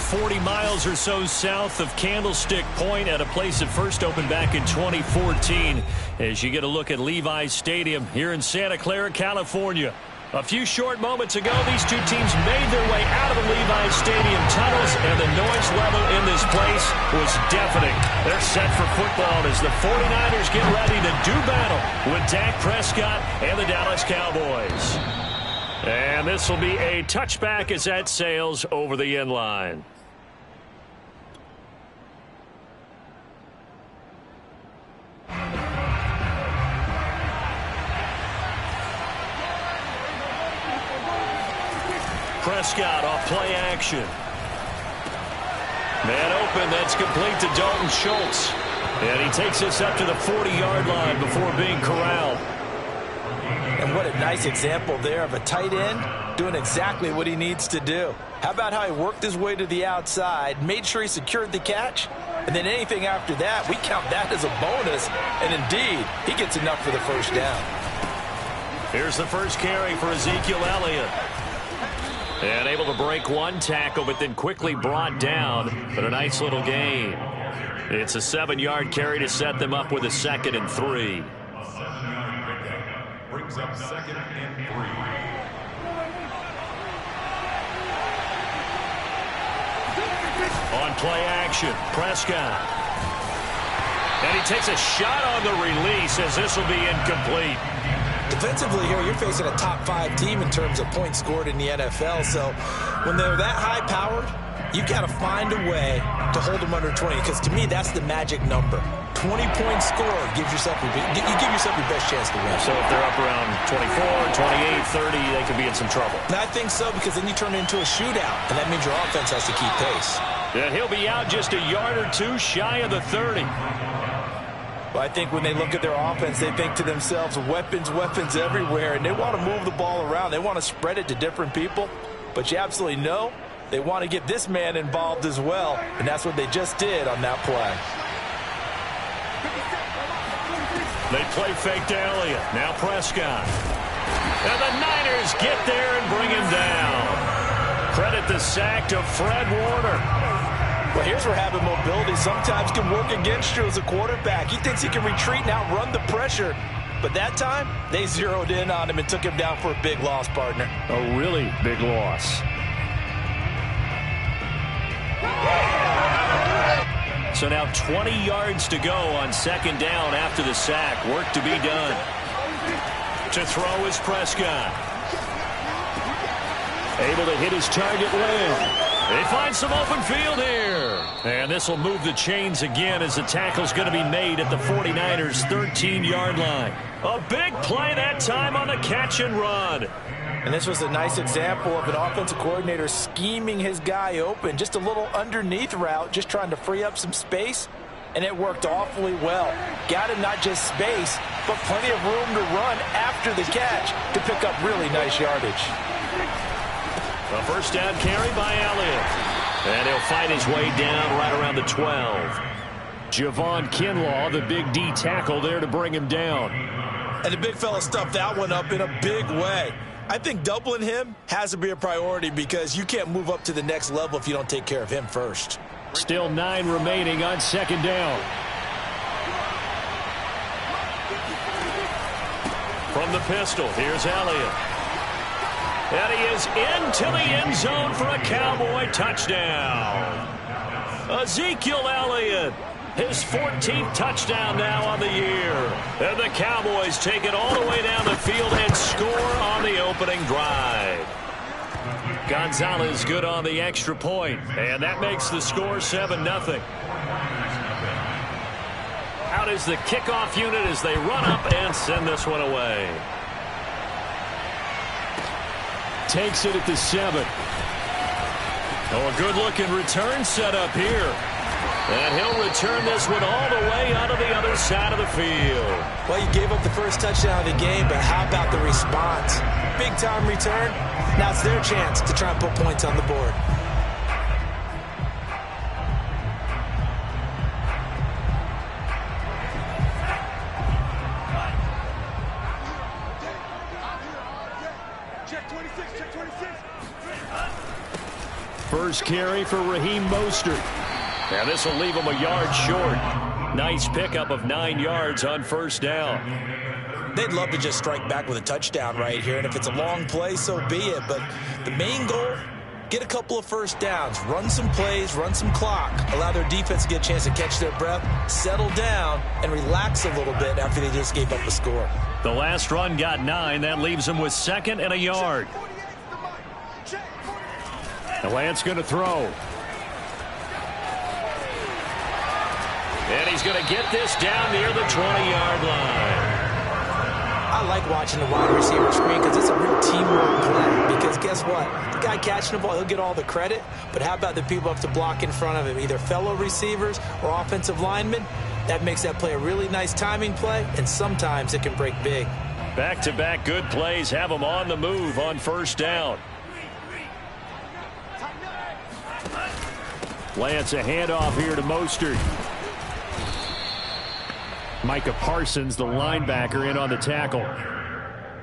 40 miles or so south of Candlestick Point at a place that first opened back in 2014 as you get a look at Levi's Stadium here in Santa Clara, California. A few short moments ago, these two teams made their way out of the Levi's Stadium tunnels, and the noise level in this place was deafening. They're set for football as the 49ers get ready to do battle with Dak Prescott and the Dallas Cowboys. And this will be a touchback as that sails over the end line. Prescott off play action. Man open, that's complete to Dalton Schultz. And he takes this up to the 40-yard line before being corralled. And what a nice example there of a tight end doing exactly what he needs to do. How about how he worked his way to the outside, made sure he secured the catch, and then anything after that, we count that as a bonus. And indeed, he gets enough for the first down. Here's the first carry for Ezekiel Elliott. And able to break one tackle, but then quickly brought down. But a nice little gain. It's a 7-yard carry to set them up with a 2nd and 3. Brings up 2nd and 3. On play action, Prescott. And he takes a shot on the release as this will be incomplete. Defensively here, you're facing a top 5 team in terms of points scored in the NFL. So when they're that high-powered, you got to find a way to hold them under 20. Because to me, that's the magic number. 20 points scored gives yourself you give yourself your best chance to win. So if they're up around 24, 28, 30, they could be in some trouble. And I think so, because then you turn it into a shootout, and that means your offense has to keep pace. And he'll be out just a yard or two shy of the 30. Well, I think when they look at their offense, they think to themselves, weapons, weapons everywhere, and they want to move the ball around. They want to spread it to different people, but you absolutely know they want to get this man involved as well, and that's what they just did on that play. They play fake to Elliott. Now Prescott. And the Niners get there and bring him down. Credit the sack to Fred Warner. Well, here's where having mobility sometimes can work against you as a quarterback. He thinks he can retreat and outrun the pressure. But that time, they zeroed in on him and took him down for a big loss, partner. A really big loss. So now 20 yards to go on 2nd down after the sack. Work to be done. To throw is Prescott. Able to hit his target well. They find some open field here. And this will move the chains again as the tackle's going to be made at the 49ers' 13-yard line. A big play that time on the catch and run. And this was a nice example of an offensive coordinator scheming his guy open. Just a little underneath route, just trying to free up some space. And it worked awfully well. Got him not just space, but plenty of room to run after the catch to pick up really nice yardage. A first down carry by Elliott. And he'll fight his way down right around the 12. Javon Kinlaw, the big D tackle there to bring him down. And the big fella stuffed that one up in a big way. I think doubling him has to be a priority because you can't move up to the next level if you don't take care of him first. Still 9 remaining on 2nd down. From the pistol, here's Elliott. And he is into the end zone for a Cowboy touchdown. Ezekiel Elliott, his 14th touchdown now on the year. And the Cowboys take it all the way down the field and score on the opening drive. Gonzalez good on the extra point, and that makes the score 7-0. Out is the kickoff unit as they run up and send this one away. Takes it at the 7. Oh, a good-looking return set up here. And he'll return this one all the way out of the other side of the field. Well, you gave up the first touchdown of the game, but how about the response? Big-time return. Now it's their chance to try and put points on the board. First carry for Raheem Mostert. And this will leave him a yard short. Nice pickup of 9 yards on first down. They'd love to just strike back with a touchdown right here, and if it's a long play, so be it. But the main goal, get a couple of first downs, run some plays, run some clock, allow their defense to get a chance to catch their breath, settle down, and relax a little bit after they just gave up a score. The last run got 9. That leaves them with 2nd and a yard. The Lance going to throw. And he's going to get this down near the 20-yard line. I like watching the wide receiver screen because it's a real teamwork play. Because guess what? The guy catching the ball, he'll get all the credit. But how about the people up to block in front of him, either fellow receivers or offensive linemen? That makes that play a really nice timing play, and sometimes it can break big. Back-to-back good plays have them on the move on first down. Lance, a handoff here to Mostert. Micah Parsons, the linebacker, in on the tackle.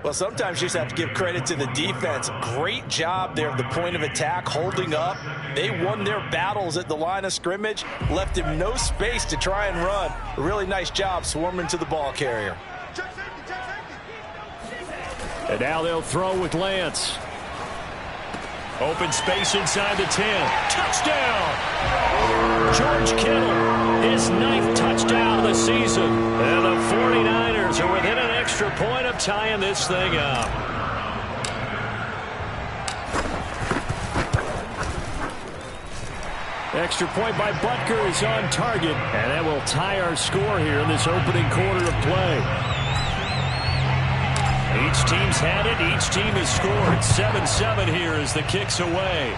Well, sometimes you just have to give credit to the defense. Great job there at the point of attack, holding up. They won their battles at the line of scrimmage, left him no space to try and run. A really nice job swarming to the ball carrier. And now they'll throw with Lance. Open space inside the 10. Touchdown! George Kittle, his 9th touchdown of the season. And the 49ers are within an extra point of tying this thing up. Extra point by Butker is on target. And that will tie our score here in this opening quarter of play. Each team's had it. Each team has scored. 7-7 here as the kick's away.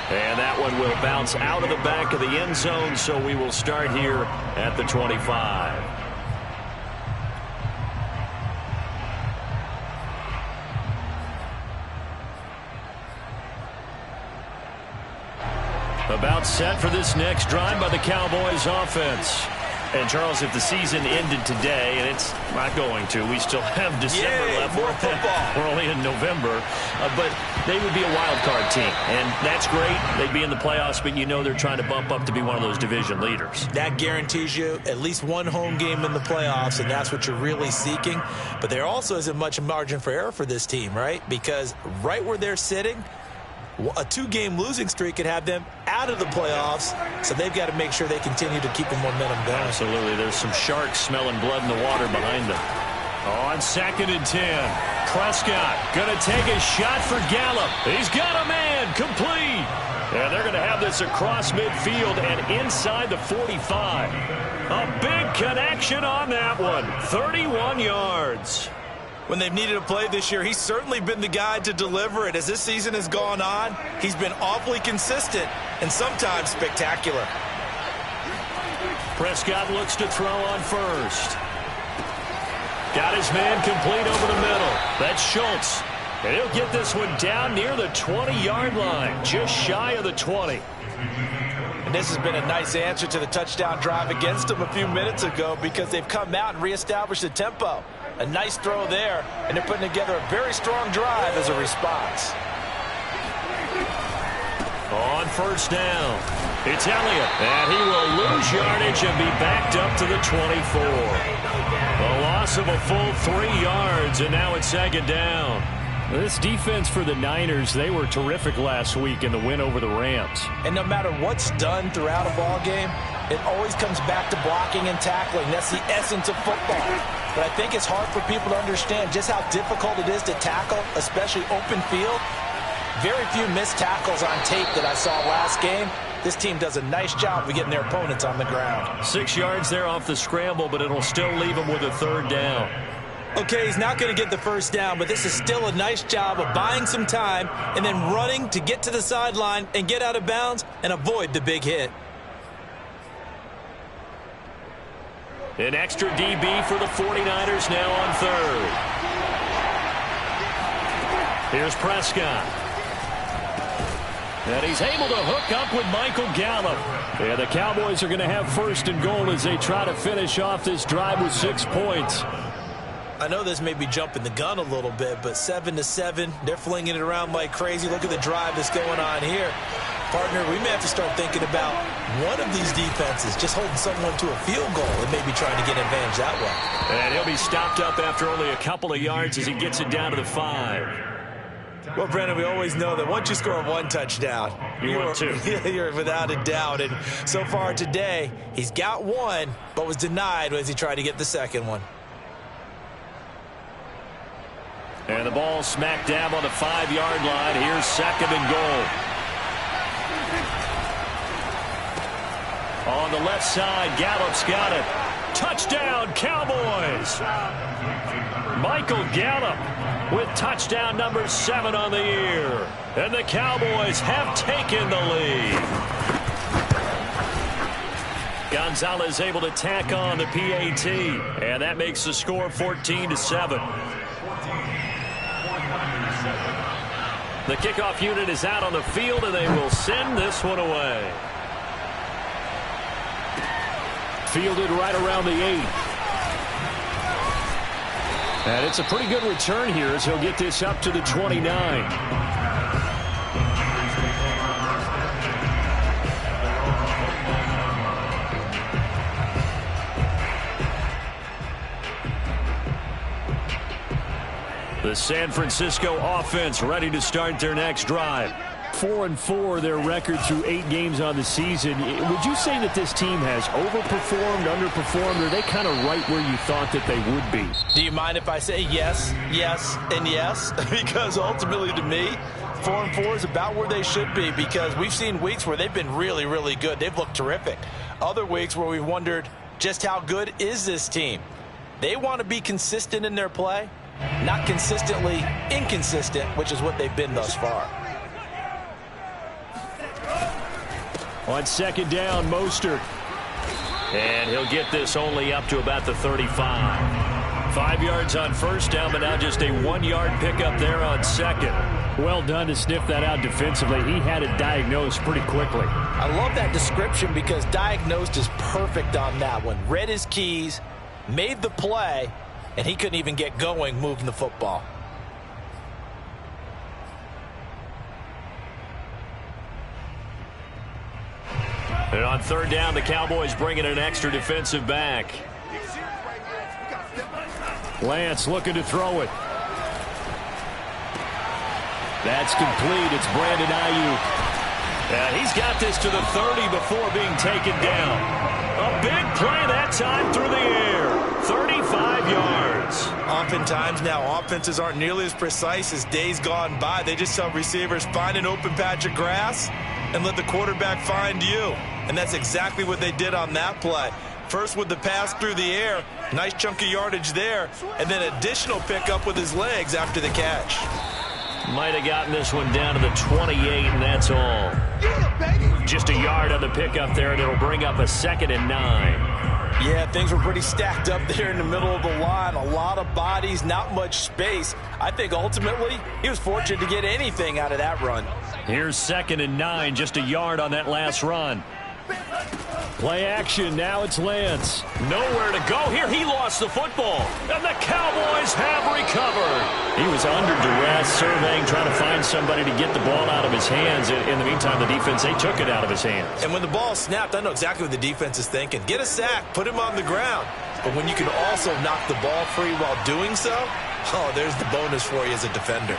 And that one will bounce out of the back of the end zone, so we will start here at the 25. About set for this next drive by the Cowboys offense. And, Charles, if the season ended today, and it's not going to, we still have December left. More football. We're only in November. But they would be a wild card team, and that's great. They'd be in the playoffs, but you know they're trying to bump up to be one of those division leaders. That guarantees you at least one home game in the playoffs, and that's what you're really seeking. But there also isn't much margin for error for this team, right? Because right where they're sitting, a 2-game losing streak could have them out of the playoffs, so they've got to make sure they continue to keep the momentum going. Absolutely. There's some sharks smelling blood in the water behind them. On 2nd and 10, Prescott going to take a shot for Gallup. He's got a man, complete. And they're going to have this across midfield and inside the 45. A big connection on that one, 31 yards. When they've needed a play this year, he's certainly been the guy to deliver it. As this season has gone on, he's been awfully consistent and sometimes spectacular. Prescott looks to throw on first. Got his man complete over the middle. That's Schultz. And he'll get this one down near the 20-yard line, just shy of the 20. And this has been a nice answer to the touchdown drive against them a few minutes ago because they've come out and reestablished the tempo. A nice throw there, and they're putting together a very strong drive as a response. On first down, it's Elliott, and he will lose yardage and be backed up to the 24. A loss of a full 3 yards, and now it's 2nd down. This defense for the Niners, they were terrific last week in the win over the Rams. And no matter what's done throughout a ball game, it always comes back to blocking and tackling. That's the essence of football. But I think it's hard for people to understand just how difficult it is to tackle, especially open field. Very few missed tackles on tape that I saw last game. This team does a nice job of getting their opponents on the ground. 6 yards there off the scramble, but it'll still leave them with a 3rd down. Okay, he's not going to get the first down, but this is still a nice job of buying some time and then running to get to the sideline and get out of bounds and avoid the big hit. An extra DB for the 49ers now on 3rd. Here's Prescott. And he's able to hook up with Michael Gallup. And the Cowboys are going to have 1st and goal as they try to finish off this drive with 6 points. I know this may be jumping the gun a little bit, but 7-7, they're flinging it around like crazy. Look at the drive that's going on here. Partner, we may have to start thinking about one of these defenses just holding someone to a field goal and maybe trying to get an advantage that way. And he'll be stopped up after only a couple of yards as he gets it down to the 5. Well, Brennan, we always know that once you score one touchdown, you're without a doubt. And so far today, he's got one, but was denied as he tried to get the second one. And the ball smack dab on the 5-yard line. Here's 2nd and goal. On the left side, Gallup's got it. Touchdown, Cowboys! Michael Gallup with touchdown number 7 on the year. And the Cowboys have taken the lead. Gonzalez able to tack on the PAT. And that makes the score 14-7. The kickoff unit is out on the field, and they will send this one away. Fielded right around the 8. And it's a pretty good return here as he'll get this up to the 29. The San Francisco offense ready to start their next drive. 4-4 their record through 8 games on the season. Would you say that this team has overperformed, underperformed, or are they kind of right where you thought that they would be? Do you mind if I say yes, yes, and yes? Because ultimately to me, 4-4 is about where they should be, because we've seen weeks where they've been really, really good. They've looked terrific. Other weeks where we've wondered just how good is this team. They want to be consistent in their play, not consistently inconsistent, which is what they've been thus far. On 2nd down, Mostert. And he'll get this only up to about the 35. 5 yards on 1st down, but now just a 1-yard pickup there on 2nd. Well done to sniff that out defensively. He had it diagnosed pretty quickly. I love that description because diagnosed is perfect on that one. Read his keys, made the play, and he couldn't even get going moving the football. And on 3rd down, the Cowboys bring in an extra defensive back. Lance looking to throw it. That's complete. It's Brandon Ayuk. And he's got this to the 30 before being taken down. A big play that time through the air. 35 yards. Oftentimes now, offenses aren't nearly as precise as days gone by. They just tell receivers, find an open patch of grass and let the quarterback find you. And that's exactly what they did on that play. First with the pass through the air, nice chunk of yardage there, and then additional pickup with his legs after the catch. Might have gotten this one down to the 28, and that's all. Just a yard on the pickup there, and it'll bring up a 2nd and 9. Yeah, things were pretty stacked up there in the middle of the line. A lot of bodies, not much space. I think ultimately he was fortunate to get anything out of that run. Here's 2nd and 9, just a yard on that last run. Play action, now it's Lance. Nowhere to go here, he lost the football. And the Cowboys have recovered. He was under duress, surveying, trying to find somebody to get the ball out of his hands. In the meantime, the defense, they took it out of his hands. And when the ball snapped, I know exactly what the defense is thinking. Get a sack, put him on the ground. But when you can also knock the ball free while doing so, oh, there's the bonus for you as a defender.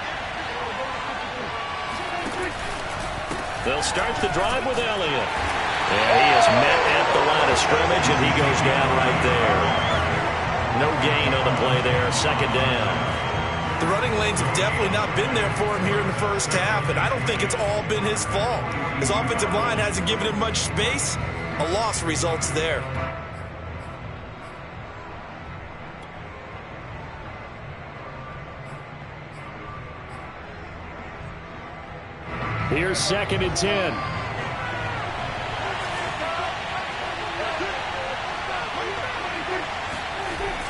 They'll start the drive with Elliott. And he is met at the line of scrimmage, and he goes down right there. No gain on the play there, 2nd down. The running lanes have definitely not been there for him here in the first half, and I don't think it's all been his fault. His offensive line hasn't given him much space. A loss results there. Here's 2nd and 10.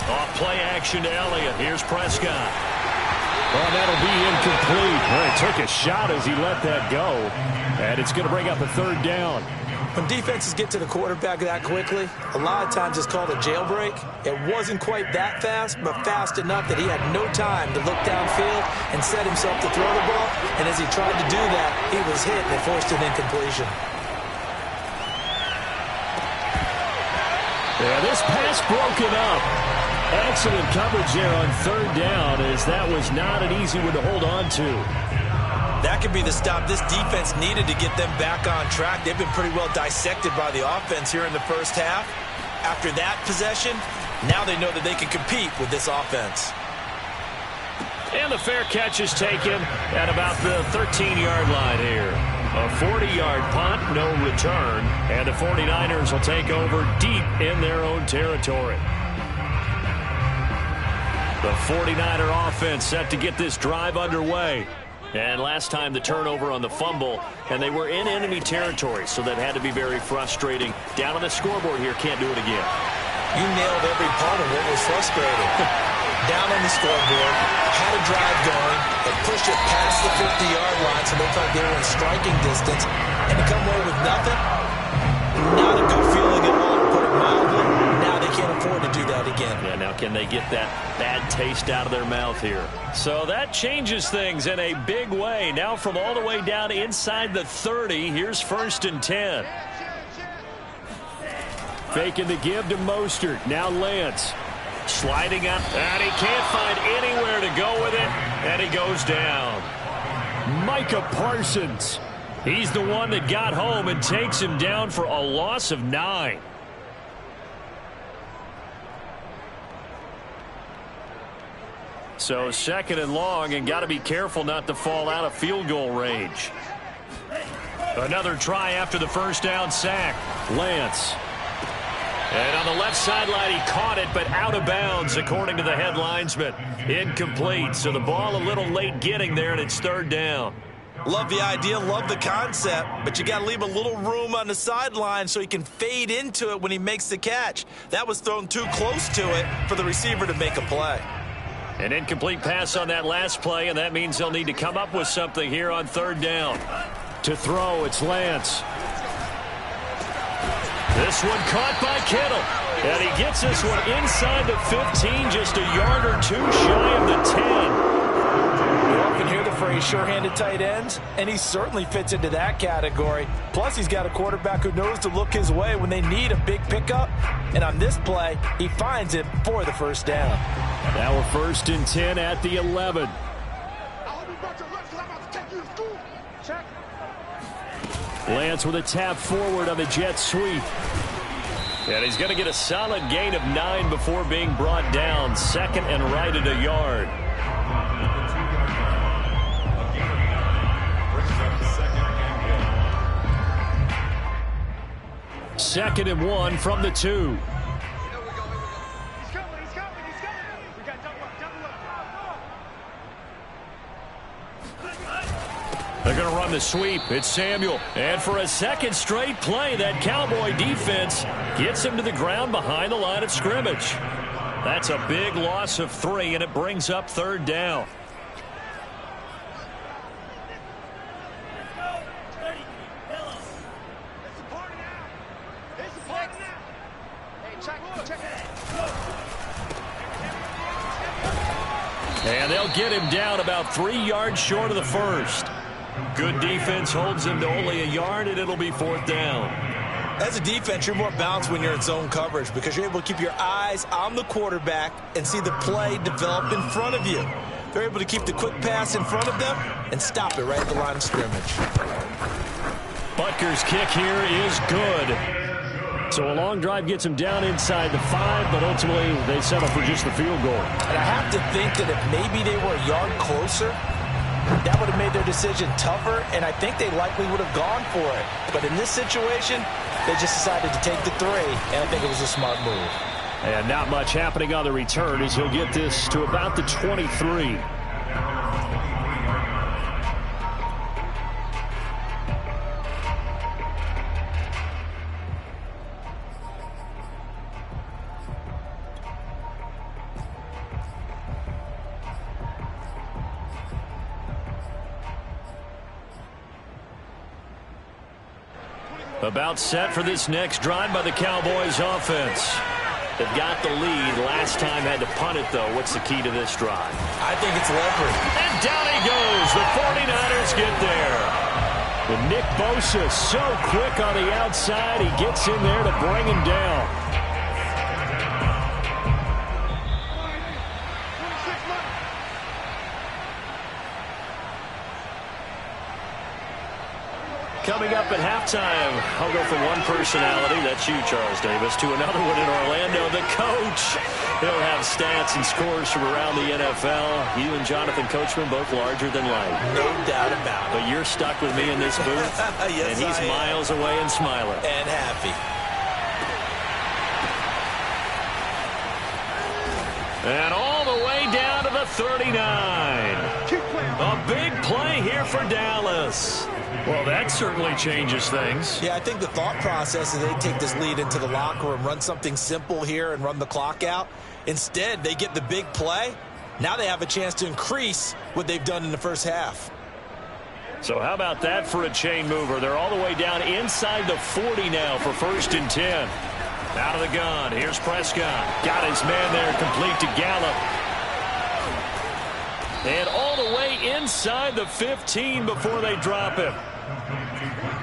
Off play action to Elliott. Here's Prescott. Oh, that'll be incomplete. Well, he took a shot as he let that go. And it's going to bring up a third down. When defenses get to the quarterback that quickly, a lot of times it's called a jailbreak. It wasn't quite that fast, but fast enough that he had no time to look downfield and set himself to throw the ball. And as he tried to do that, he was hit and it forced an incompletion. Yeah, this pass broken up. Excellent coverage there on third down, as that was not an easy one to hold on to. That could be the stop this defense needed to get them back on track. They've been pretty well dissected by the offense here in the first half. After that possession, now they know that they can compete with this offense. And the fair catch is taken at about the 13-yard line here. A 40-yard punt, no return, and the 49ers will take over deep in their own territory. The 49er offense set to get this drive underway. And last time the turnover on the fumble, and they were in enemy territory, so that had to be very frustrating. Down on the scoreboard here, can't do it again. You nailed every part of what was frustrating. Down on the scoreboard, had a drive going, and pushed it past the 50-yard line so they thought they were in striking distance, and to come away with nothing, not a good feeling at all, to put it mildly. Now they can't afford to do that again. Yeah, now can they get that bad taste out of their mouth here? So that changes things in a big way. Now from all the way down inside the 30, here's 1st and 10. Faking the give to Mostert. Now Lance. Sliding up, and he can't find anywhere to go with it, and he goes down. Micah Parsons. He's the one that got home and takes him down for a loss of 9. So 2nd and long, and got to be careful not to fall out of field goal range. Another try after the first down sack. Lance. And on the left sideline, he caught it, but out of bounds, according to the headlinesman. Incomplete, so the ball a little late getting there, and it's 3rd down. Love the idea, love the concept, but you got to leave a little room on the sideline so he can fade into it when he makes the catch. That was thrown too close to it for the receiver to make a play. An incomplete pass on that last play, and that means they'll need to come up with something here on 3rd down. To throw, it's Lance. This one caught by Kittle. And he gets this one inside the 15, just a yard or two shy of the 10. You often hear the phrase sure-handed tight ends, and he certainly fits into that category. Plus, he's got a quarterback who knows to look his way when they need a big pickup. And on this play, he finds it for the 1st down. Now we're 1st and 10 at the 11. Lance with a tap forward on the jet sweep. And he's going to get a solid gain of 9 before being brought down. 2nd and right at a yard. Second and 1 from the 2. They're going to run the sweep. It's Samuel. And for a second straight play, that Cowboy defense gets him to the ground behind the line of scrimmage. That's a big loss of 3, and it brings up 3rd down. And they'll get him down about 3 yards short of the 1st. Good defense holds him to only a yard, and it'll be 4th down. As a defense, you're more balanced when you're in zone coverage because you're able to keep your eyes on the quarterback and see the play develop in front of you. They're able to keep the quick pass in front of them and stop it right at the line of scrimmage. Butker's kick here is good. So a long drive gets him down inside the 5, but ultimately they settle for just the field goal. And I have to think that if maybe they were a yard closer, that would have made their decision tougher, and I think they likely would have gone for it. But in this situation, they just decided to take the 3, and I think it was a smart move. And not much happening on the return as he'll get this to about the 23. About set for this next drive by the Cowboys offense. They've got the lead. Last time had to punt it, though. What's the key to this drive? I think it's leverage. And down he goes. The 49ers get there. And Nick Bosa so quick on the outside. He gets in there to bring him down. Coming up at halftime, I'll go from one personality, that's you, Charles Davis, to another one in Orlando, the coach. He'll have stats and scores from around the NFL. You and Jonathan Coachman both larger than life. No doubt about it. But you're stuck with me in this booth, yes, and he's miles away and smiling. And happy. And all the way down to the 39. A big play here for Dallas. Well, that certainly changes things. Yeah, I think the thought process is they take this lead into the locker room, run something simple here and run the clock out. Instead, they get the big play. Now they have a chance to increase what they've done in the first half. So how about that for a chain mover? They're all the way down inside the 40 now for 1st and 10. Out of the gun. Here's Prescott. Got his man there, complete to Gallup. And all the way inside the 15 before they drop him.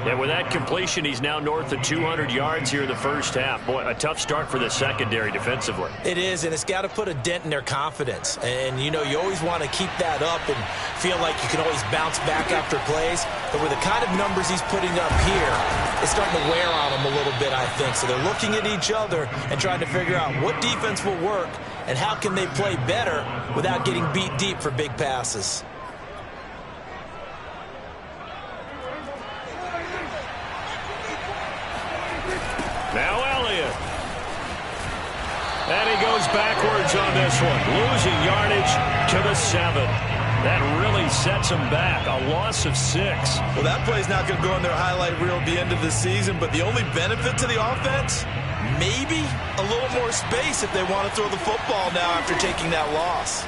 And with that completion, he's now north of 200 yards here in the first half. Boy, a tough start for the secondary defensively. It is, and it's got to put a dent in their confidence. And, you know, you always want to keep that up and feel like you can always bounce back after plays. But with the kind of numbers he's putting up here, it's starting to wear on them a little bit, I think. So they're looking at each other and trying to figure out what defense will work and how can they play better without getting beat deep for big passes. Now Elliott. And he goes backwards on this one. Losing yardage to the 7. That really sets him back. A loss of 6. Well, that play's not going to go in their highlight reel at the end of the season, but the only benefit to the offense, maybe a little more space if they want to throw the football now after taking that loss.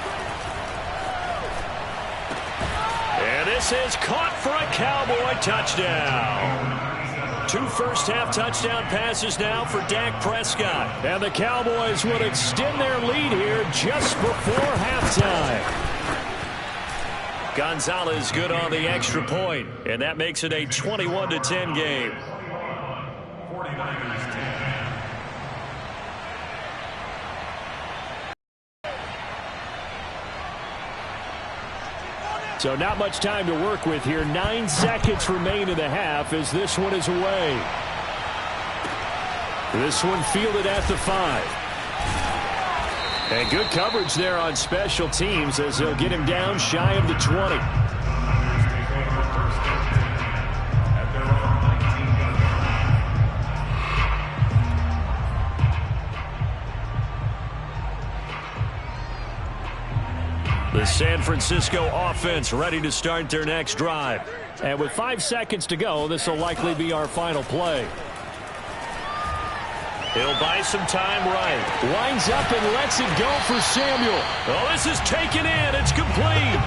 And this is caught for a Cowboy touchdown. 2 first-half touchdown passes now for Dak Prescott. And the Cowboys will extend their lead here just before halftime. Gonzalez good on the extra point, and that makes it a 21-10 game. 49ers 10. So not much time to work with here. 9 seconds remain in the half as this one is away. This one fielded at the 5. And good coverage there on special teams as they'll get him down shy of the 20. The San Francisco offense ready to start their next drive. And with 5 seconds to go, this will likely be our final play. He'll buy some time right. Lines up and lets it go for Samuel. Oh, this is taken in. It's complete.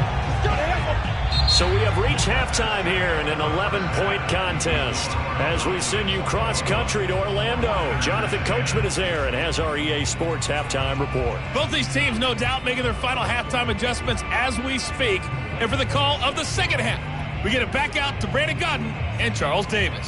So we have reached halftime here in an 11-point contest. As we send you cross-country to Orlando, Jonathan Coachman is there and has our EA Sports halftime report. Both these teams, no doubt, making their final halftime adjustments as we speak. And for the call of the second half, we get it back out to Brandon Godden and Charles Davis.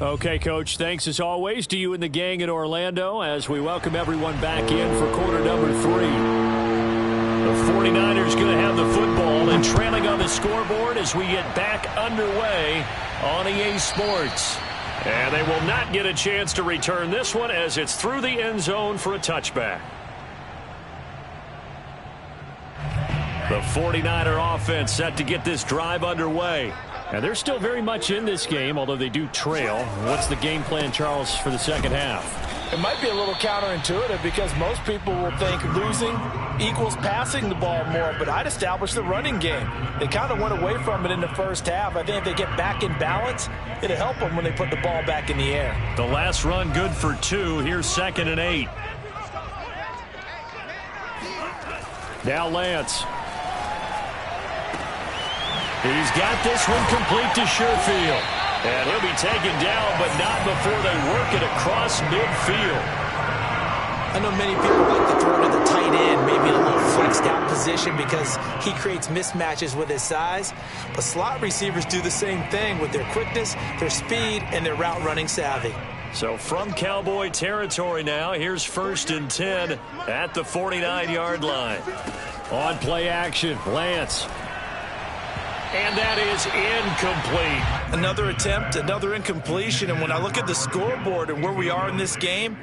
Okay, Coach, thanks as always to you and the gang in Orlando as we welcome everyone back in for quarter number 3. The 49ers going to have the football and trailing on the scoreboard as we get back underway on EA Sports. And they will not get a chance to return this one as it's through the end zone for a touchback. The 49er offense set to get this drive underway. And they're still very much in this game, although they do trail. What's the game plan, Charles, for the second half? It might be a little counterintuitive because most people will think losing equals passing the ball more, but I'd establish the running game. They kind of went away from it in the first half. I think if they get back in balance, it'll help them when they put the ball back in the air. The last run good for 2. Here's 2nd and 8. Now Lance. He's got this one complete to Sherfield. And he'll be taken down, but not before they work it across midfield. I know many people like to throw to the tight end, maybe in a little flexed out position because he creates mismatches with his size. But slot receivers do the same thing with their quickness, their speed, and their route running savvy. So from Cowboy territory now, here's 1st and 10 at the 49-yard line. On play action, Lance. And that is incomplete. Another attempt, another incompletion. And when I look at the scoreboard and where we are in this game,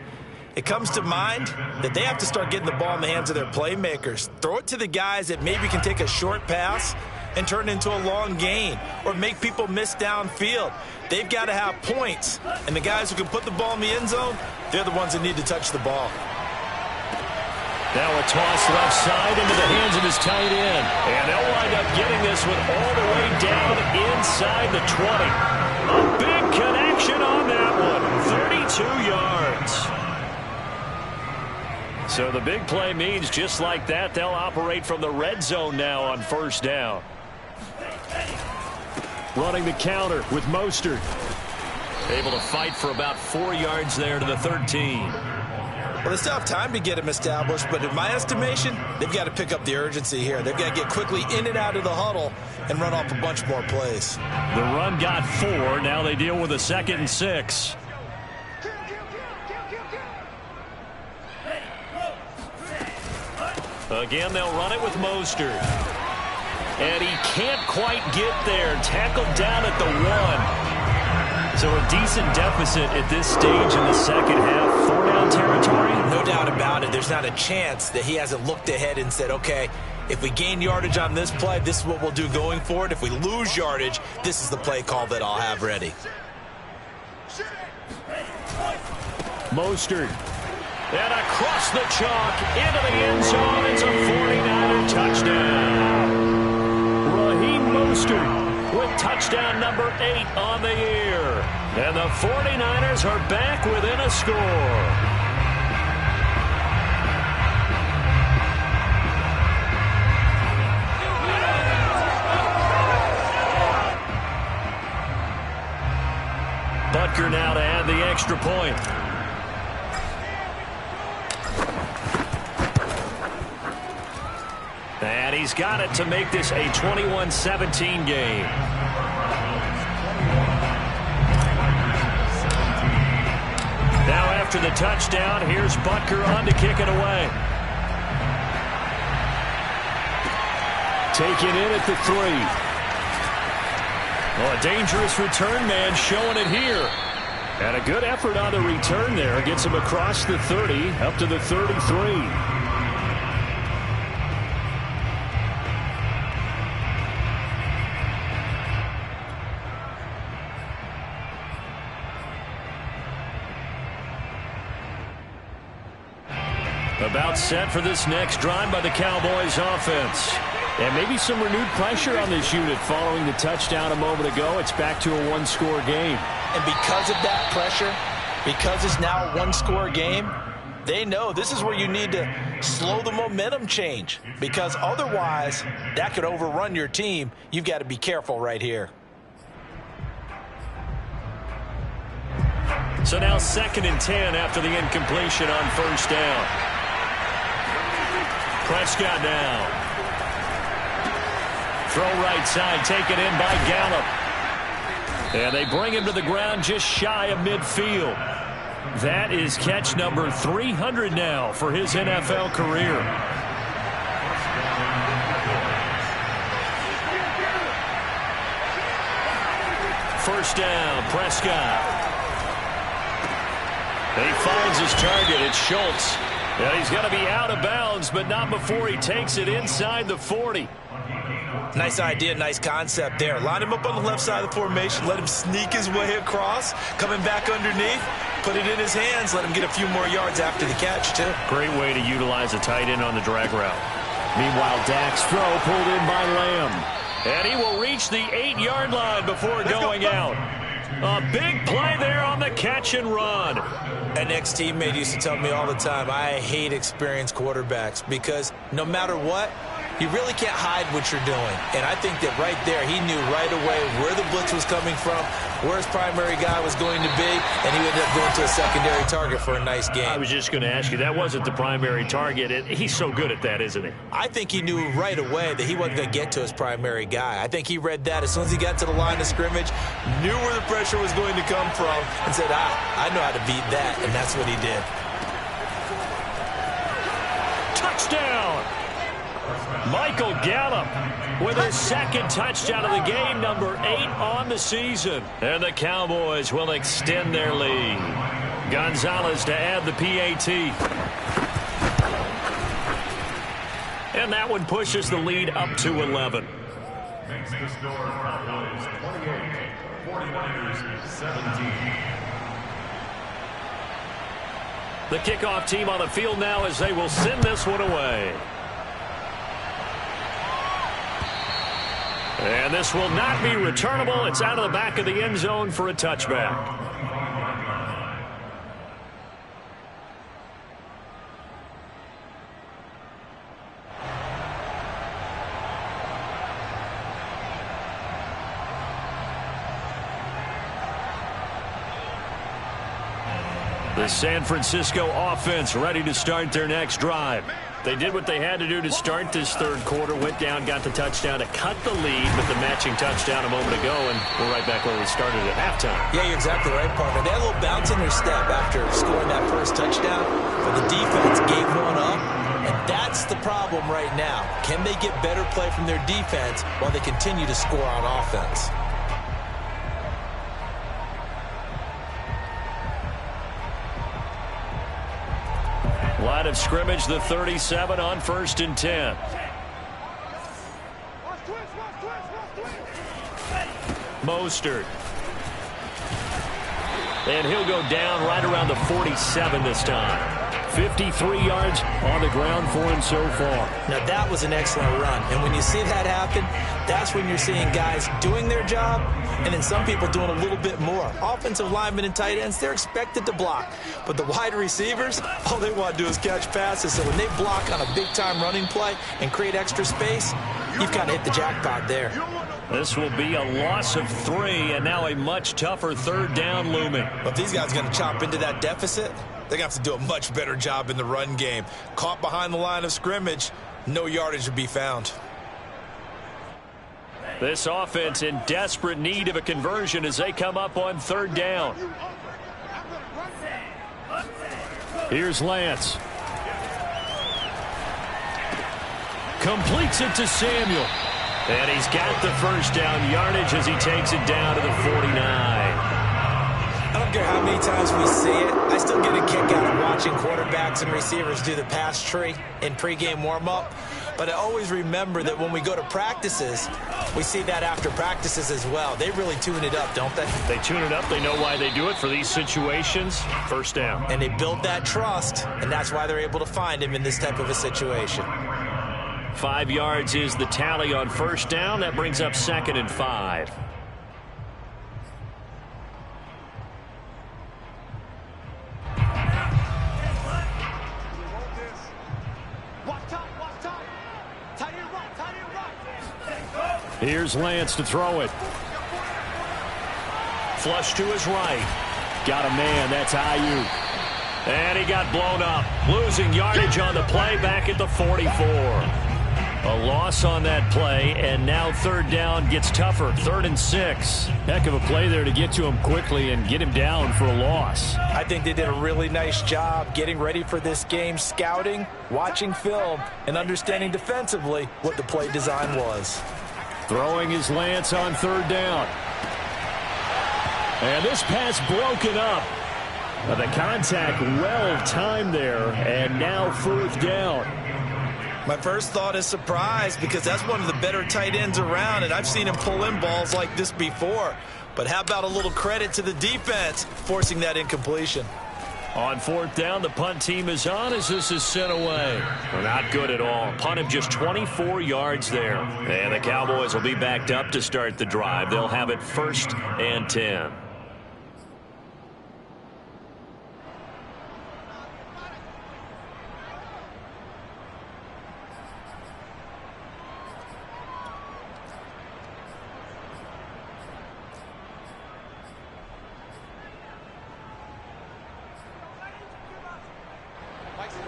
it comes to mind that they have to start getting the ball in the hands of their playmakers. Throw it to the guys that maybe can take a short pass and turn it into a long gain or make people miss downfield. They've got to have points. And the guys who can put the ball in the end zone, they're the ones that need to touch the ball. Now a toss left side into the hands of his tight end. And they'll wind up getting this one all the way down inside the 20. A big connection on that one. 32 yards. So the big play means just like that, they'll operate from the red zone now on 1st down. Running the counter with Mostert. Able to fight for about 4 yards there to the 13. Well, they still have time to get him established, but in my estimation, they've got to pick up the urgency here. They've got to get quickly in and out of the huddle and run off a bunch more plays. The run got 4. Now they deal with a 2nd and 6. Again, they'll run it with Mostert. And he can't quite get there. Tackled down at the 1. So a decent deficit at this stage in the second half. 4-down territory? No doubt about it. There's not a chance that he hasn't looked ahead and said, okay, if we gain yardage on this play, this is what we'll do going forward. If we lose yardage, this is the play call that I'll have ready. Mostert. And across the chalk into the end zone. It's a 49er touchdown. Raheem Mostert with touchdown number 8 on the year. And the 49ers are back within a score. Butker now to add the extra point. And he's got it to make this a 21-17 game. Now after the touchdown, here's Butker on to kick it away. Taken in at the 3. Well, a dangerous return man showing it here. And a good effort on the return there. Gets him across the 30 up to the 33. About set for this next drive by the Cowboys offense. And maybe some renewed pressure on this unit following the touchdown a moment ago. It's back to a 1-score game. And because of that pressure, because it's now a 1-score game, they know this is where you need to slow the momentum change. Because otherwise, that could overrun your team. You've got to be careful right here. So now 2nd and 10 after the incompletion on 1st down. Prescott now. Throw right side, taken in by Gallup. And they bring him to the ground just shy of midfield. That is catch number 300 now for his NFL career. First down, Prescott. He finds his target. It's Schultz. And he's going to be out of bounds, but not before he takes it inside the 40. Nice idea, nice concept there. Line him up on the left side of the formation. Let him sneak his way across. Coming back underneath. put it in his hands, let him get a few more yards after the catch, too. Great way to utilize a tight end on the drag route. Meanwhile, Dak's throw pulled in by Lamb. And he will reach the 8-yard line before going out. A big play there on the catch and run. An ex-teammate used to tell me all the time, I hate experienced quarterbacks because no matter what, you really can't hide what you're doing. And I think that right there, he knew right away where the blitz was coming from, where his primary guy was going to be, and he ended up going to a secondary target for a nice game. I was just going to ask you, that wasn't the primary target. He's so good at that, isn't he? I think he knew right away that he wasn't going to get to his primary guy. I think he read that as soon as he got to the line of scrimmage, knew where the pressure was going to come from, and said, I know how to beat that, and that's what he did. Touchdown! Michael Gallup with his second touchdown of the game, number 8 on the season. And the Cowboys will extend their lead. Gonzalez to add the PAT. And that one pushes the lead up to 11. Makes the score Cowboys 28, 49ers 17. The kickoff team on the field now as they will send this one away. And this will not be returnable. It's out of the back of the end zone for a touchback. The San Francisco offense ready to start their next drive. They did what they had to do to start this third quarter, went down, got the touchdown to cut the lead with the matching touchdown a moment ago, and we're right back where we started at halftime. Yeah, you're exactly right, partner. They had a little bounce in their step after scoring that first touchdown, but the defense gave one up, and that's the problem right now. Can they get better play from their defense while they continue to score on offense? Line of scrimmage, the 37 on 1st and 10. Mostert. And he'll go down right around the 47 this time. 53 yards on the ground for him so far. Now that was an excellent run. And when you see that happen, that's when you're seeing guys doing their job and then some people doing a little bit more. Offensive linemen and tight ends, they're expected to block. But the wide receivers, all they want to do is catch passes. So when they block on a big-time running play and create extra space, you've kind of hit the jackpot there. This will be a loss of 3, and now a much tougher third down looming. But if these guys are going to chop into that deficit, they're going to have to do a much better job in the run game. Caught behind the line of scrimmage, no yardage would be found. This offense in desperate need of a conversion as they come up on third down. Here's Lance. Completes it to Samuel. And he's got the first down yardage as he takes it down to the 49. I don't care how many times we see it, I still get a kick out of watching quarterbacks and receivers do the pass tree in pregame warm-up. But I always remember that when we go to practices, we see that after practices as well. They really tune it up, don't they? They tune it up. They know why they do it for these situations. First down. And they build that trust, and that's why they're able to find him in this type of a situation. 5 yards is the tally on first down. That brings up 2nd and 5. Here's Lance to throw it. Flush to his right. Got a man. That's Ayuk. And he got blown up. Losing yardage on the play back at the 44. A loss on that play, and now third down gets tougher. 3rd and 6. Heck of a play there to get to him quickly and get him down for a loss. I think they did a really nice job getting ready for this game, scouting, watching film, and understanding defensively what the play design was. Throwing his Lance on third down. And this pass broken up. The contact well timed there, and now 4th down. My first thought is surprise because that's one of the better tight ends around, and I've seen him pull in balls like this before. But how about a little credit to the defense forcing that incompletion? On fourth down, the punt team is on as this is sent away. Well, not good at all. Punt of just 24 yards there. And the Cowboys will be backed up to start the drive. They'll have it 1st and 10.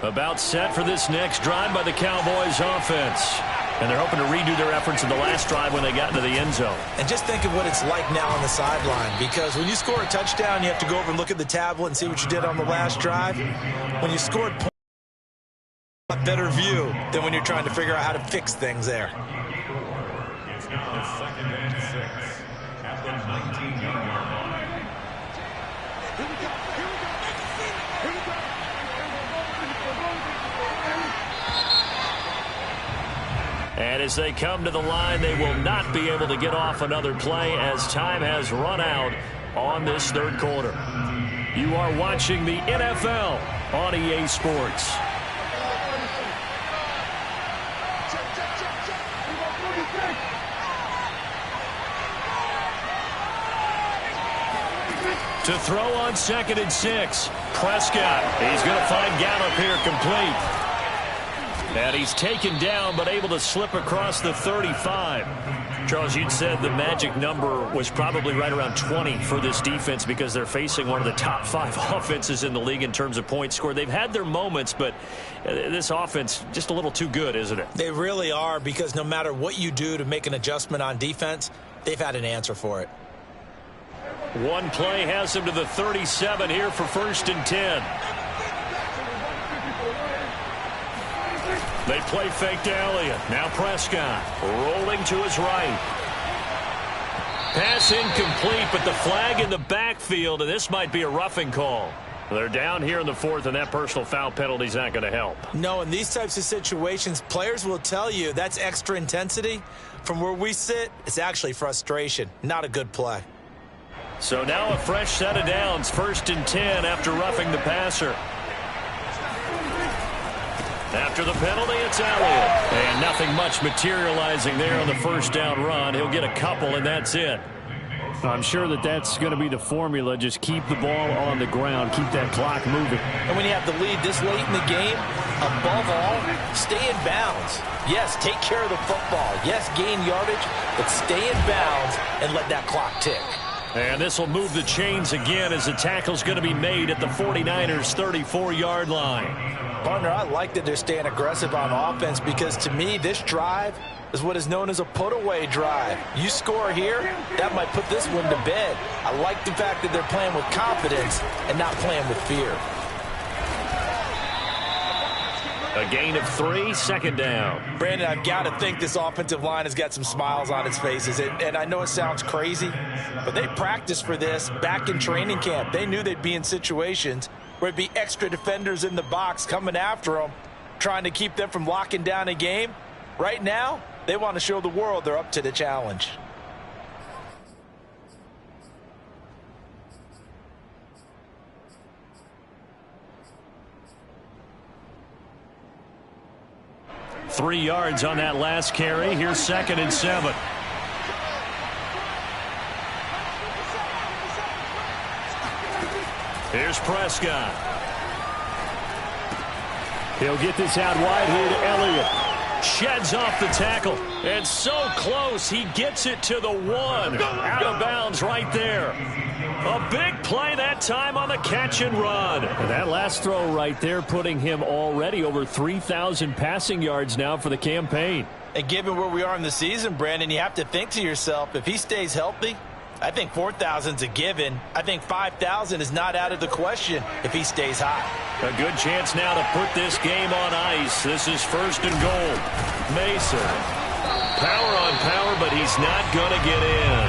About set for this next drive by the Cowboys offense. And they're hoping to redo their efforts in the last drive when they got into the end zone. And just think of what it's like now on the sideline, because when you score a touchdown, you have to go over and look at the tablet and see what you did on the last drive. When you scored points, a better view than when you're trying to figure out how to fix things there. It's now 2nd and 6 at the 19-yard line. And as they come to the line, they will not be able to get off another play as time has run out on this third quarter. You are watching the NFL on EA Sports. To throw on 2nd and 6. Prescott. He's going to find Gallup here complete. And he's taken down but able to slip across the 35. Charles, you'd said the magic number was probably right around 20 for this defense because they're facing one of the top 5 offenses in the league in terms of points scored. They've had their moments, but this offense just a little too good, isn't it? They really are, because no matter what you do to make an adjustment on defense, they've had an answer for it. One play has him to the 37 here for 1st and 10. They play fake to Elliott. Now Prescott rolling to his right. Pass incomplete, but the flag in the backfield, and this might be a roughing call. They're down here in the 4th, and that personal foul penalty is not going to help. No, in these types of situations, players will tell you that's extra intensity. From where we sit, it's actually frustration. Not a good play. So now a fresh set of downs. 1st and 10 after roughing the passer. After the penalty, it's Elliott. And nothing much materializing there on the 1st down run. He'll get a couple, and that's it. I'm sure that's going to be the formula. Just keep the ball on the ground. Keep that clock moving. And when you have the lead this late in the game, above all, stay in bounds. Yes, take care of the football. Yes, gain yardage, but stay in bounds and let that clock tick. And this will move the chains again as the tackle's going to be made at the 49ers' 34-yard line. Partner, I like that they're staying aggressive on offense, because to me, this drive is what is known as a put-away drive. You score here, that might put this one to bed. I like the fact that they're playing with confidence and not playing with fear. A gain of 3, 2nd down. Brandon, I've got to think this offensive line has got some smiles on its faces. And I know it sounds crazy, but they practiced for this back in training camp. They knew they'd be in situations where it'd be extra defenders in the box coming after them, trying to keep them from locking down a game. Right now, they want to show the world they're up to the challenge. Three yards on that last carry. Here's 2nd and 7. Here's Prescott. He'll get this out wide here to Elliott. Sheds off the tackle. And so close, he gets it to the 1. Out of bounds right there. A big play that time on the catch and run. And that last throw right there putting him already over 3,000 passing yards now for the campaign. And given where we are in the season, Brandon, you have to think to yourself, if he stays healthy, I think 4,000's a given. I think 5,000 is not out of the question if he stays hot. A good chance now to put this game on ice. This is 1st and goal. Mason. Power on power, but he's not going to get in.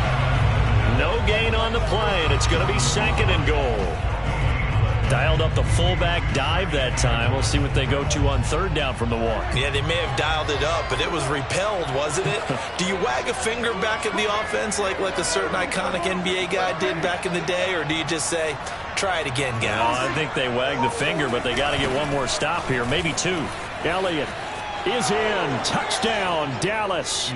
No gain on the play, and it's going to be 2nd and goal. Dialed up the fullback dive that time. We'll see what they go to on third down from the one. Yeah, they may have dialed it up, but it was repelled, wasn't it? Do you wag a finger back at the offense like a certain iconic NBA guy did back in the day, or do you just say, try it again, guys? No, I think they wag the finger, but they got to get one more stop here, maybe two. Elliott is in. Touchdown, Dallas.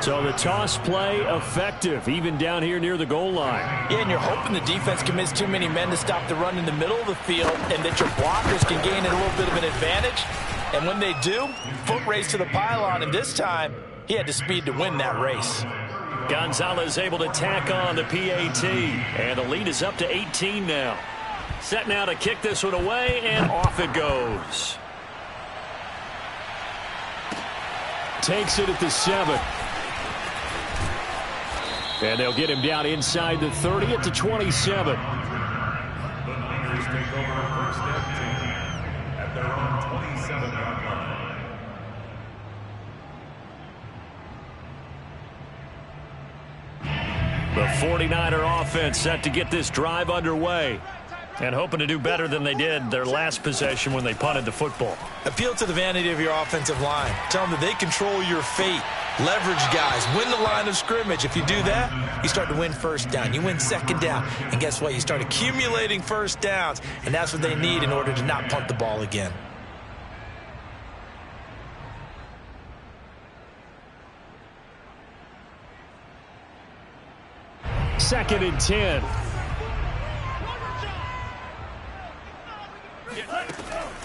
So the toss play effective, even down here near the goal line. Yeah, and you're hoping the defense commits too many men to stop the run in the middle of the field and that your blockers can gain a little bit of an advantage. And when they do, foot race to the pylon, and this time he had the speed to win that race. Gonzalez able to tack on the PAT, and the lead is up to 18 now. Set now to kick this one away, and off it goes. Takes it at the 7. And they'll get him down inside the 30 at the 27. The Niners take over first and 10 at their own 27-yard line. The 49er offense set to get this drive underway, and hoping to do better than they did their last possession when they punted the football. Appeal to the vanity of your offensive line. Tell them that they control your fate. Leverage guys. Win the line of scrimmage. If you do that, you start to win first down. You win second down. And guess what? You start accumulating first downs. And that's what they need in order to not punt the ball again. Second and 10.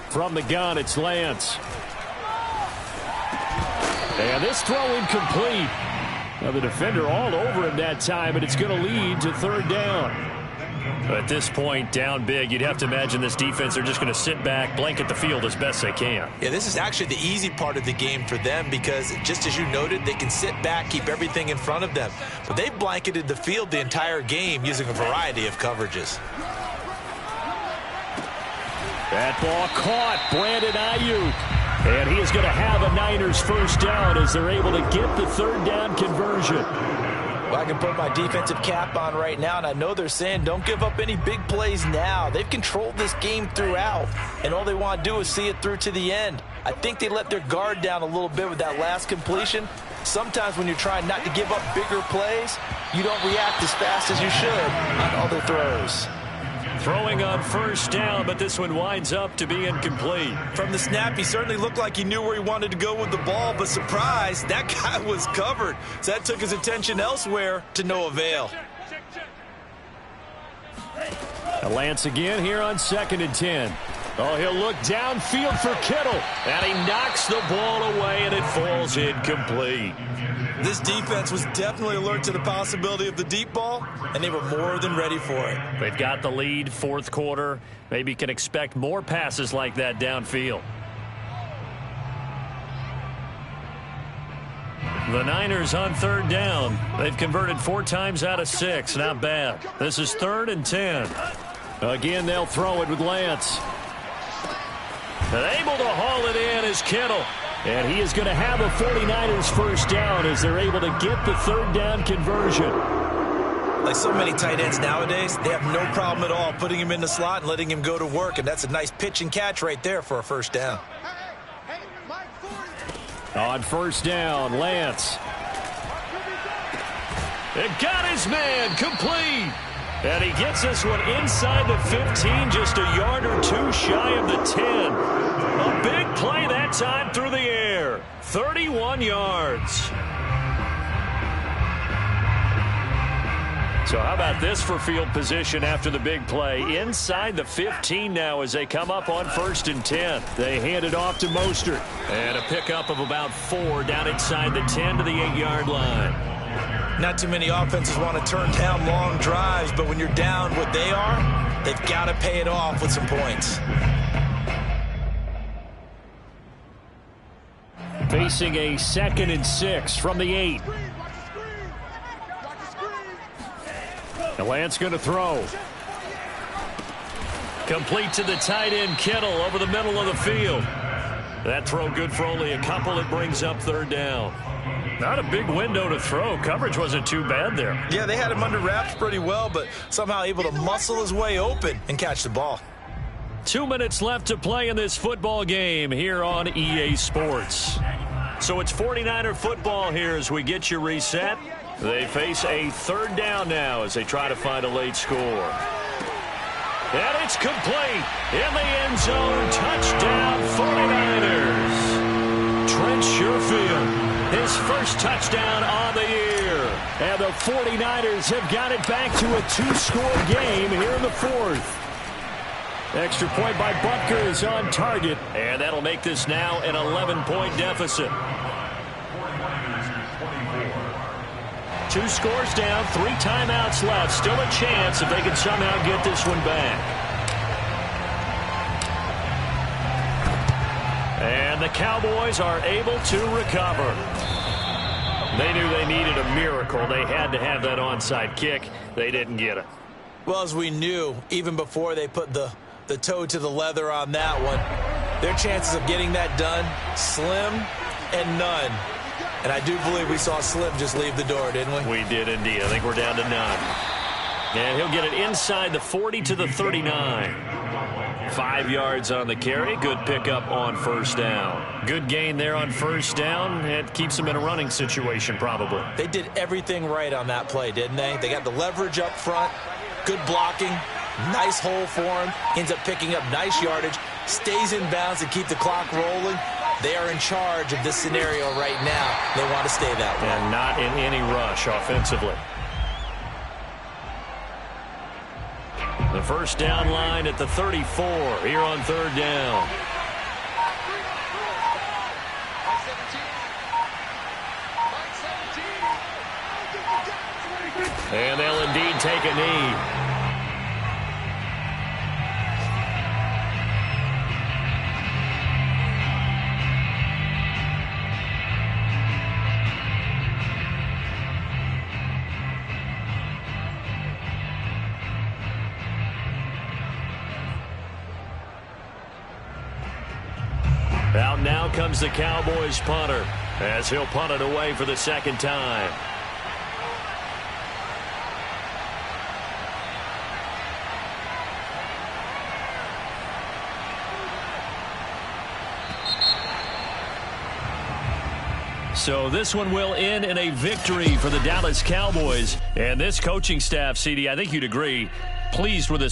From the gun, it's Lance. And this throw incomplete. Now the defender all over him that time, and it's going to lead to third down. At this point, down big, you'd have to imagine this defense, they're just going to sit back, blanket the field as best they can. Yeah, this is actually the easy part of the game for them because, just as you noted, they can sit back, keep everything in front of them. But they've blanketed the field the entire game using a variety of coverages. That ball caught. Brandon Ayuk. And he is going to have a Niners first down as they're able to get the third down conversion. Well, I can put my defensive cap on right now, and I know they're saying don't give up any big plays now. They've controlled this game throughout, and all they want to do is see it through to the end. I think they let their guard down a little bit with that last completion. Sometimes when you're trying not to give up bigger plays, you don't react as fast as you should on other throws. Throwing on first down, but this one winds up to be incomplete. From the snap, he certainly looked like he knew where he wanted to go with the ball, but surprise, that guy was covered. So that took his attention elsewhere to no avail. Lance again here on second and 10. Oh, he'll look downfield for Kittle. And he knocks the ball away, and it falls incomplete. This defense was definitely alert to the possibility of the deep ball, and they were more than ready for it. They've got the lead, fourth quarter. Maybe can expect more passes like that downfield. The Niners on third down. They've converted 4 times out of 6. Not bad. This is 3rd and 10. Again, they'll throw it with Lance. And able to haul it in is Kittle. And he is going to have a 49ers first down as they're able to get the third down conversion. Like so many tight ends nowadays, they have no problem at all putting him in the slot and letting him go to work. And that's a nice pitch and catch right there for a first down. On first down, Lance. It got his man complete. And he gets this one inside the 15, just a yard or 2 shy of the 10. A big play that time through the air. 31 yards. So how about this for field position after the big play? Inside the 15 now as they come up on 1st and 10. They hand it off to Mostert. And a pickup of about 4 down inside the 10 to the 8-yard line. Not too many offenses want to turn down long drives, but when you're down what they are, they've got to pay it off with some points. Facing a 2nd and 6 from the 8. And Lance going to throw. Complete to the tight end, Kittle, over the middle of the field. That throw good for only a couple. It brings up 3rd down. Not a big window to throw. Coverage wasn't too bad there. Yeah, they had him under wraps pretty well, but somehow able to muscle his way open and catch the ball. 2 minutes left to play in this football game here on EA Sports. So it's 49er football here as we get you reset. They face a third down now as they try to find a late score. And it's complete in the end zone. Touchdown 49ers. Trent Sherfield, his first touchdown on the year. And the 49ers have got it back to a 2-score game here in the fourth. Extra point by Butker is on target. And that'll make this now an 11-point deficit. 2 scores down, 3 timeouts left. Still a chance if they can somehow get this one back. And the Cowboys are able to recover. They knew they needed a miracle. They had to have that onside kick. They didn't get it. Well, as we knew, even before they put the toe to the leather on that one, their chances of getting that done, slim and none. And I do believe we saw Slim just leave the door, didn't we? We did indeed. I think we're down to none. And he'll get it inside the 40 to the 39. 5 yards on the carry. Good pickup on first down. Good gain there on first down. It keeps them in a running situation probably. They did everything right on that play, didn't they? They got the leverage up front. Good blocking. Nice hole for him. Ends up picking up nice yardage. Stays in bounds to keep the clock rolling. They are in charge of this scenario right now. They want to stay that way. And not in any rush offensively. The first down line at the 34 here on third down. And they'll indeed take a knee. Out now comes the Cowboys punter as he'll punt it away for the second time. So this one will end in a victory for the Dallas Cowboys. And this coaching staff, CD, I think you'd agree, pleased with this